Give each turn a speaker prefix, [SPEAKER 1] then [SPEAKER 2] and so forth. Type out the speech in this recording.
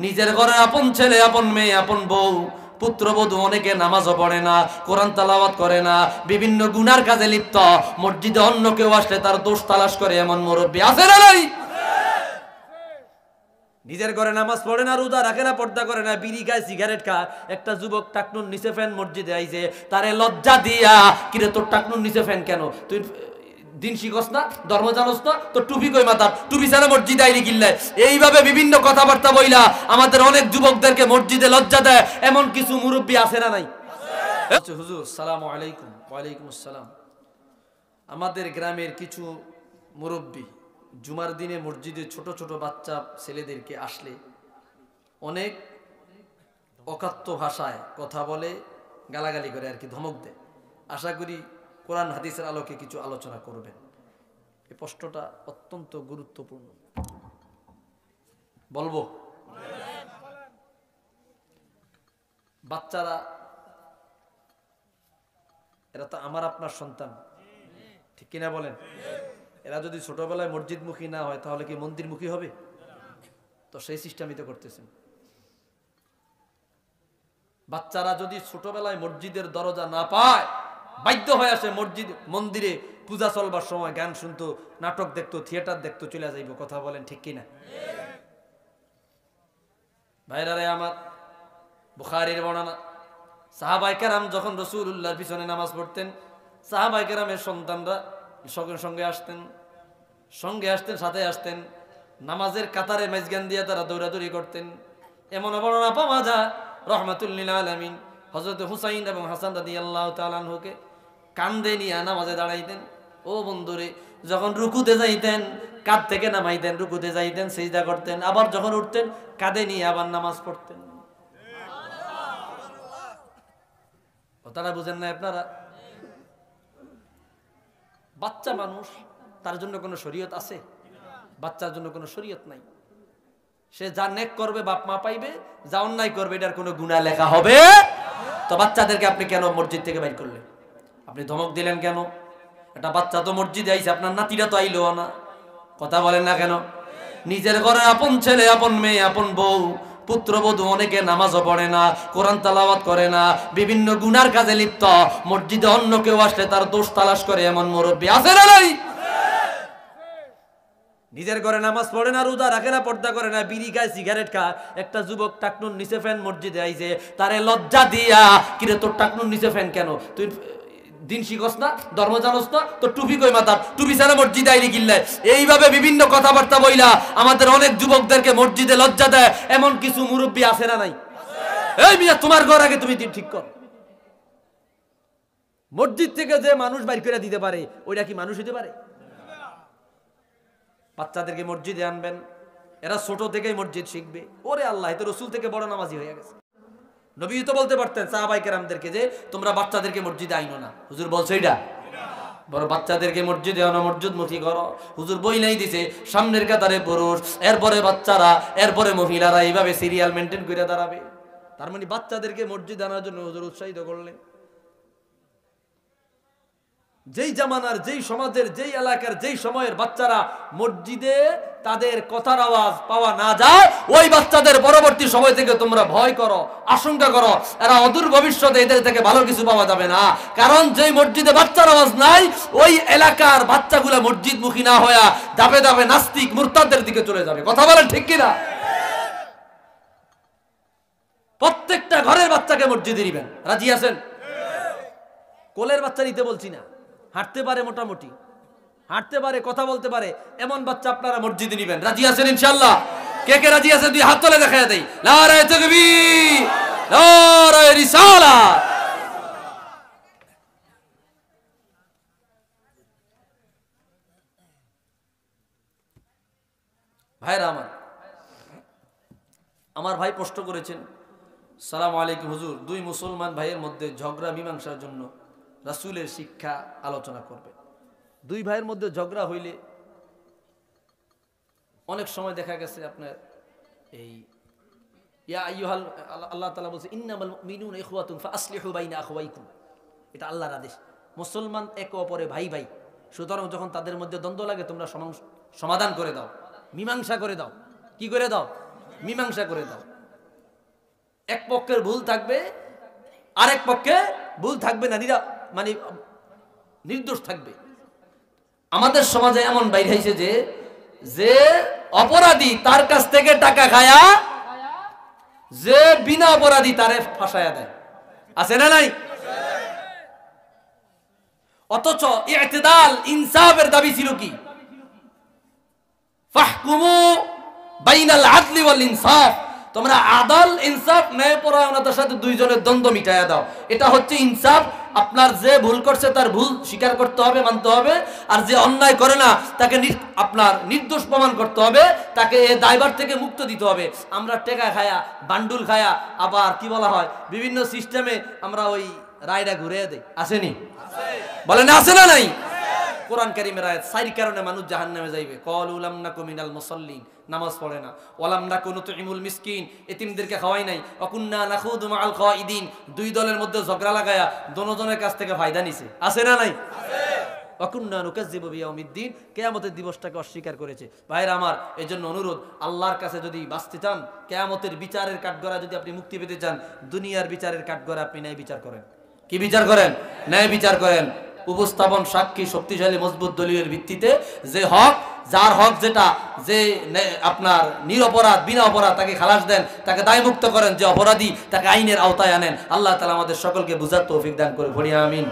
[SPEAKER 1] নিজের ঘরে আপন ছেলে, আপন মেয়ে, আপন বউ, পুত্রবধূ অনেকে নামাজও পড়ে না, কোরআন তেলাওয়াত করে না, বিভিন্ন গুনার কাজে লিপ্ত। মসজিদে অন্য কেউ আসলে তার দোষ তালাশ করে এমন মুরব্বী আছে না নাই? নিজের ঘরে নামাজ পড়ে না, রোজা রাখে না, পর্দা করে না, বিড়ি খায়, সিগারেট খায়। একটা যুবক টাকনুর নিচে ফ্যান মসজিদে আইছে, তারে লজ্জা দিয়া, কিরে তোর টাকনুর নিচে ফ্যান কেন? তুই দিন শিখস না, ধর্ম জানোস না, তোর টুপি কই মাথার? টুপি ছাড়া মসজিদে আইলি কিল্লায়? এইভাবে বিভিন্ন কথাবার্তা বইলা আমাদের অনেক যুবকদেরকে মসজিদে লজ্জা দেয় এমন কিছু মুরব্বী আছে না নাই? হুজুর সালামু আলাইকুম। ওয়ালাইকুম আসসালাম। আমাদের গ্রামের কিছু মুরব্বী জুমার দিনে মসজিদে ছোট ছোট বাচ্চা ছেলেদেরকে আসলে অনেক অকাত্য ভাষায় কথা বলে, গালাগালি করে আর কি, ধমক দেয়। আশা করি কোরআন হাদিসের আলোকে কিছু আলোচনা করবেন। এই প্রশ্নটা অত্যন্ত গুরুত্বপূর্ণ। বলবো, বাচ্চারা এরা তো আমার আপনার সন্তান, ঠিক কিনা বলেন? এরা যদি ছোটবেলায় মসজিদমুখী না হয় তাহলে কি মন্দিরমুখী হবে? তো সেই সিস্টেমই তো করতেছেন। বাচ্চারা যদি ছোটবেলায় মসজিদের দরজা না পায়, বাধ্য হয়ে আসে মন্দিরে পূজা চলবার সময় গান শুনতো, নাটক দেখতো, থিয়েটার দেখতো, চলে যাইব। কথা বলেন ঠিক কিনা? ভাইরারে আমার, বুখারীর বর্ণনা, সাহাবায়ে কেরাম যখন রাসূলুল্লাহর পিছনে নামাজ পড়তেন, সাহাবায়ে কেরামের সন্তানরা সঙ্গে আসতেন, সাথে আসতেন। নামাজের কাতারে মাঝখান দিয়ে তারা দৌড়াদৌড়ি করতেন। এমন বর্ণনা পাওয়া যায় রাহমাতুল লিল আলামিন হযরত হুসাইন এবং হাসান রাদিয়াল্লাহু তাআলা আনহুকে কাঁধে নিয়ে নামাজে দাঁড়াইতেন। ও বন্ধুরে, যখন রুকুতে যাইতেন কাঁধ থেকে নামাইতেন, রুকুতে যাইতেন সিজদা করতেন, আবার যখন উঠতেন কাঁধে নিয়ে আবার নামাজ পড়তেন। কথাটা বুঝেন না আপনারা? বাচ্চা মানুষ, তার জন্য কোনো শরীয়ত আছে? বাচ্চার জন্য কোনো শরীয়ত নাই। সে যা নেক করবে বাপ মা পাইবে, যা অন্যায় করবে এটার কোনো গুনাহ লেখা হবে। তো বাচ্চাদেরকে আপনি কেন মসজিদ থেকে বাইর করলেন? আপনি ধমক দিলেন কেন? একটা বাচ্চা তো মসজিদে আইছে, আপনার নাতিরা তো আইলো না। কথা বলেন না কেন? নিজের ঘরে আপন ছেলে, আপন মেয়ে, আপন বউ, পুত্রবধূ অনেকে নামাজও পড়ে না, কোরআন তেলাওয়াত করে না, বিভিন্ন গুনার কাজে লিপ্ত। মসজিদে অন্য কেউ আসলে তার দোষ তালাশ করে এমন মুরব্বী আছে না নাই? নিজের ঘরে নামাজ পড়ে না, রোজা রাখে না, পর্দা করে না, বিড়ি খায়, সিগারেট খায়। একটা যুবক টাকনুর নিচে ফ্যান মসজিদে আইছে, তারে লজ্জা দিয়া, কিরে তোর টাকনুর নিচে ফ্যান কেন? তুই দিন শিখস না, ধর্ম জানোস না, তোর টুপি কই মাথার? টুপি ছাড়া মসজিদে আইলি কিল্লায়? এইভাবে বিভিন্ন কথাবার্তা বইলা আমাদের অনেক যুবকদেরকে মসজিদে লজ্জা দেয় এমন কিছু মুরব্বী আছে না নাই? এই মিয়া, তোমার ঘর আগে তুমি ঠিক কর। মসজিদ থেকে যে মানুষ বাইর করে দিতে পারে ওইটা কি মানুষ হতে পারে? বাচ্চাদেরকে মসজিদে আনবেন, এরা ছোট থেকেই মসজিদ শিখবে। ওরে আল্লাহ, এত রসুল থেকে বড় নামাজি হয়ে গেছে। নবী তো বলতে পারতেন সাহাবায়ে কেরামদেরকে যে তোমরা বাচ্চাদেরকে মসজিদে আইনো না। হুজুর বলছে এটা বড় বাচ্চাদেরকে মসজিদে আনো, মসজিদমুখী করো। হুজুর বই নাই দিছে, সামনের কাতারে পুরুষ, এরপরে বাচ্চারা, এরপরে মহিলারা, এইভাবে সিরিয়াল মেনটেন করে দাঁড়াবে। তার মানে বাচ্চাদেরকে মসজিদে আনার জন্য হুজুর উৎসাহিত করলেন। যেই জামানার, যেই সমাজের, যেই এলাকার, যেই সময়ের বাচ্চারা মসজিদে তাদের কথার আওয়াজ পাওয়া না যায়, ওই বাচ্চাদের পরবর্তী সময় থেকে তোমরা ভয় করো, আশঙ্কা করো, এরা অদূর ভবিষ্যতে এদের থেকে ভালো কিছু পাওয়া যাবে না। কারণ যেই মসজিদে বাচ্চার আওয়াজ নাই, ওই এলাকার বাচ্চাগুলা মসজিদমুখী না হয়ে ধাপে ধাপে নাস্তিক মুরতাদের দিকে চলে যাবে। কথা বলেন ঠিক কিনা? প্রত্যেকটা ঘরের বাচ্চাকে মসজিদে নিবেন, রাজি আছেন? কোলের বাচ্চা নিতে বলছি না, হাঁটতে পারে, মোটামুটি হাঁটতে পারে, কথা বলতে পারে, এমন বাচ্চা আপনারা মসজিদে নিবেন। রাজি আছেন ইনশাআল্লাহ? কে কে রাজি আছেন? দুই হাত তুলে দেখায় দেই। নারায়ে তাকবীর, নারায়ে রিসালাত। ভাইরা আমার ভাই প্রশ্ন করেছেন, সালামু আলাইকুম হুজুর, দুই মুসলমান ভাইয়ের মধ্যে ঝগড়া মীমাংসার জন্য রাসূলের শিক্ষা আলোচনা করবে। দুই ভাইয়ের মধ্যে ঝগড়া হইলে অনেক সময় দেখা গেছে আপনার এই ইয়া আইয়ুহাল, আল্লাহ তাআলা বলছে ইন্নামাল মুমিনুনা ইখওয়াতুন ফাআসলিহু বাইনা আখওয়াইকুম। এটা আল্লাহর আদেশ। মুসলমান একে অপরে ভাই ভাই, সুতরাং যখন তাদের মধ্যে দ্বন্দ্ব লাগে তোমরা সমাধান করে দাও, মীমাংসা করে দাও। কি করে দাও? মীমাংসা করে দাও। এক পক্ষের ভুল থাকবে, আরেক পক্ষে ভুল থাকবে না, মানে নির্দোষ থাকবে। আমাদের সমাজে এমন বাইরে হয়েছে যে যে অপরাধী তার কাছ থেকে টাকা খায়া যে বিনা অপরাধী তারে ফাঁসায়া দেয়, আছে না নাই? অথচ ইতিদাল ইনসাফের দাবি ছিল কি? ফাহকুমু বাইনাল আদলি ওয়াল ইনসাফ, তোমরা আদল ইনসাফ ন্যায়পরায়ণতার সাথে দুইজনের দ্বন্দ্ব মিটাইয়া দাও। এটা হচ্ছে ইনসাফ। আপনার যে ভুল করছে তার ভুল স্বীকার করতে হবে, মানতে হবে, আর যে অন্যায় করে না তাকে আপনার নির্দোষ প্রমাণ করতে হবে, তাকে এই দায়ভার থেকে মুক্ত দিতে হবে। আমরা টেকা খায়া, বান্ডুল খায়া, আবার কি বলা হয় বিভিন্ন সিস্টেমে আমরা ওই রায়টা ঘুরে দেই, আসেনি? বলেন আছে না নাই? কোরআন কারীমের আয়াত, চার কারণে মানুষ জাহান্নামে যাইবে। ক্বালু লাম নাকু মিনাল মুসাল্লিন, নামাজ পড়ে না। ওয়ালাম নাকু নুতইমুল মিসকিন, এতিমদেরকে খাওয়াই নাই। ওয়া কুননা নাখুদু মাআল খাইদিন, দুই দলের মধ্যে ঝগড়া লাগায়া দোনোজনের কাছ থেকে ফায়দা নিছে, আছে না নাই? ওয়া কুননা নুকাজ্জিবু বিয়াউমিদ্দিন, কিয়ামতের দিবসটাকে অস্বীকার করেছে। ভাইরা আমার, এজন্য অনুরোধ, আল্লাহর কাছে যদি বাঁচতে চান, কিয়ামতের বিচারের কাঠগড়া যদি আপনি মুক্তি পেতে চান, দুনিয়ার বিচারের কাঠগড়া আপনি ন্যায় বিচার করেন। কি বিচার করেন? ন্যায় বিচার করেন। উপস্থাপন, সাক্ষী, শক্তিশালী মজবুত দলিলের ভিত্তিতে যে হক, যার হক যেটা, যে আপনার নিরপরাধ বিনা অপরাধ তাকে খালাস দেন, তাকে দায়মুক্ত করেন। যে অপরাধী তাকে আইনের আওতায় আনেন। আল্লাহ তাআলা আমাদের সকলকে বুঝার তৌফিক দান করে, পড়ি আমিন।